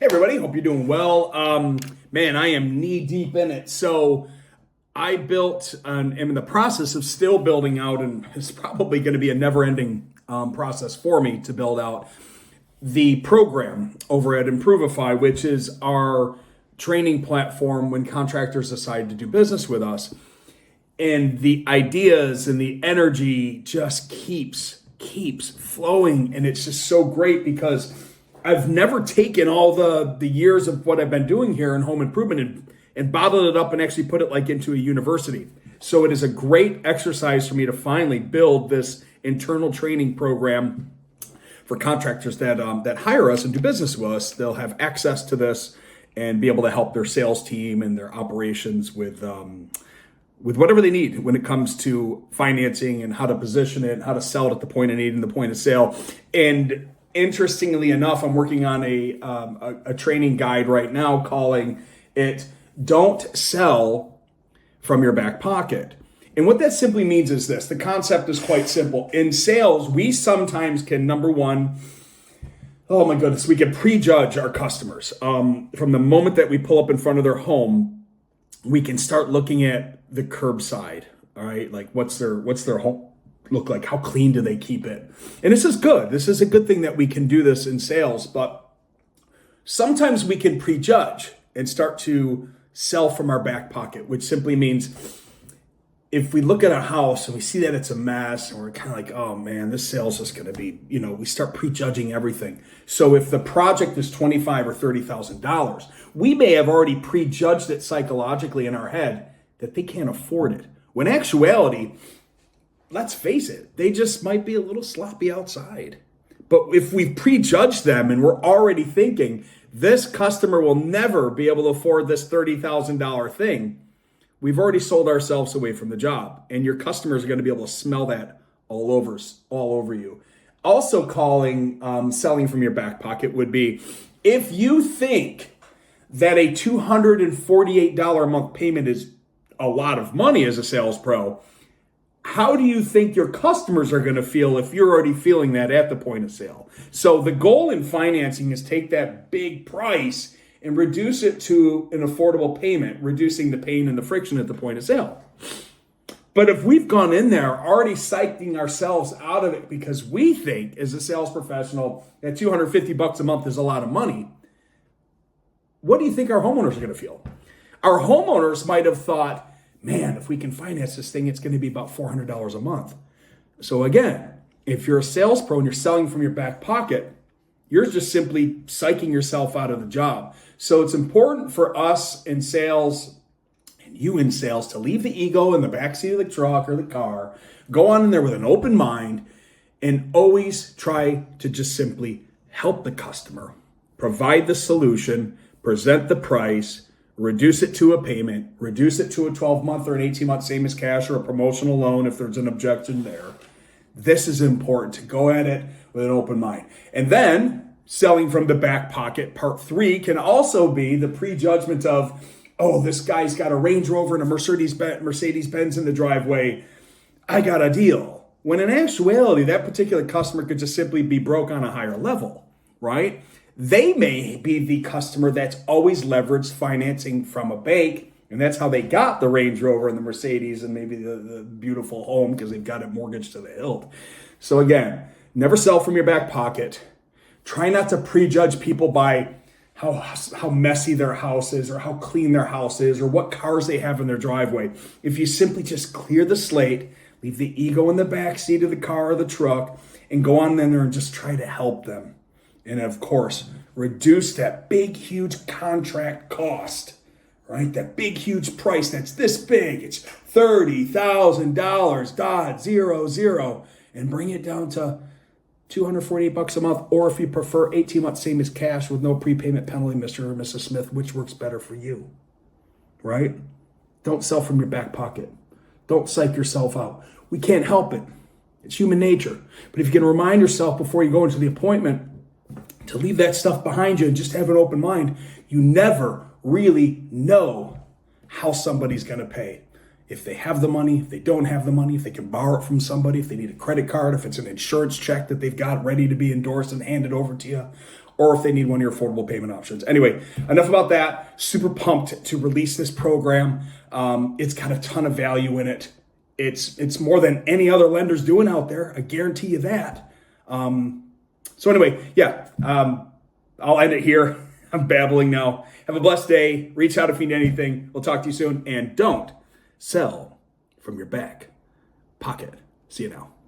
Hey everybody, hope you're doing well. Man, I am knee deep in it. So I built and am in the process of still building out, and it's probably going to be a never-ending process for me to build out the program over at Improvify, which is our training platform when contractors decide to do business with us. And the ideas and the energy just keeps flowing, and it's just so great because I've never taken all the years of what I've been doing here in home improvement and bottled it up and actually put it like into a university. So it is a great exercise for me to finally build this internal training program for contractors that hire us and do business with us. They'll have access to this and be able to help their sales team and their operations with whatever they need when it comes to financing and how to position it, how to sell it at the point of need and the point of sale. And interestingly enough, I'm working on a training guide right now calling it "Don't Sell from Your Back Pocket." And what that simply means is this. The concept is quite simple. In sales, we sometimes can, number one, oh my goodness, we can prejudge our customers. From the moment that we pull up in front of their home, we can start looking at the curbside, all right? Like what's their home look like? How clean do they keep it? And this is good. This is a good thing that we can do this in sales, but sometimes we can prejudge and start to sell from our back pocket, which simply means if we look at a house and we see that it's a mess and we're kind of like, oh man, this sale's just going to be, we start prejudging everything. So if the project is $25,000 or $30,000, we may have already prejudged it psychologically in our head that they can't afford it. When in actuality, let's face it, they just might be a little sloppy outside. But if we've prejudged them and we're already thinking this customer will never be able to afford this $30,000 thing, we've already sold ourselves away from the job. And your customers are going to be able to smell that all over you. Also calling selling from your back pocket would be if you think that a $248 a month payment is a lot of money as a sales pro, how do you think your customers are going to feel if you're already feeling that at the point of sale? So the goal in financing is take that big price and reduce it to an affordable payment, reducing the pain and the friction at the point of sale. But if we've gone in there already psyching ourselves out of it because we think as a sales professional that $250 a month is a lot of money, what do you think our homeowners are going to feel? Our homeowners might have thought, man, if we can finance this thing, it's going to be about $400 a month. So again, if you're a sales pro and you're selling from your back pocket, you're just simply psyching yourself out of the job. So it's important for us in sales and you in sales to leave the ego in the backseat of the truck or the car, go on in there with an open mind, and always try to just simply help the customer, provide the solution, present the price, reduce it to a payment, reduce it to a 12-month or an 18-month same as cash or a promotional loan if there's an objection there. This is important to go at it with an open mind. And then selling from the back pocket, part 3, can also be the prejudgment of, oh, this guy's got a Range Rover and a Mercedes-Benz in the driveway. I got a deal. When in actuality, that particular customer could just simply be broke on a higher level, right? They may be the customer that's always leveraged financing from a bank, and that's how they got the Range Rover and the Mercedes and maybe the beautiful home because they've got it mortgaged to the hilt. So again, never sell from your back pocket. Try not to prejudge people by how messy their house is or how clean their house is or what cars they have in their driveway. If you simply just clear the slate, leave the ego in the back seat of the car or the truck, and go on in there and just try to help them. And of course, reduce that big, huge contract cost, right? That big, huge price that's this big. It's $30,000, and bring it down to $248 a month, or if you prefer, 18 months, same as cash with no prepayment penalty, Mr. or Mrs. Smith, which works better for you, right? Don't sell from your back pocket. Don't psych yourself out. We can't help it. It's human nature. But if you can remind yourself before you go into the appointment to leave that stuff behind you and just have an open mind, you never really know how somebody's going to pay. If they have the money, if they don't have the money, if they can borrow it from somebody, if they need a credit card, if it's an insurance check that they've got ready to be endorsed and handed over to you. or if they need one of your affordable payment options. Anyway, enough about that. Super pumped to release this program. It's got a ton of value in it. It's more than any other lender's doing out there. I guarantee you that. So anyway, yeah, I'll end it here. I'm babbling now. Have a blessed day. Reach out if you need anything. We'll talk to you soon. And don't sell from your back pocket. See you now.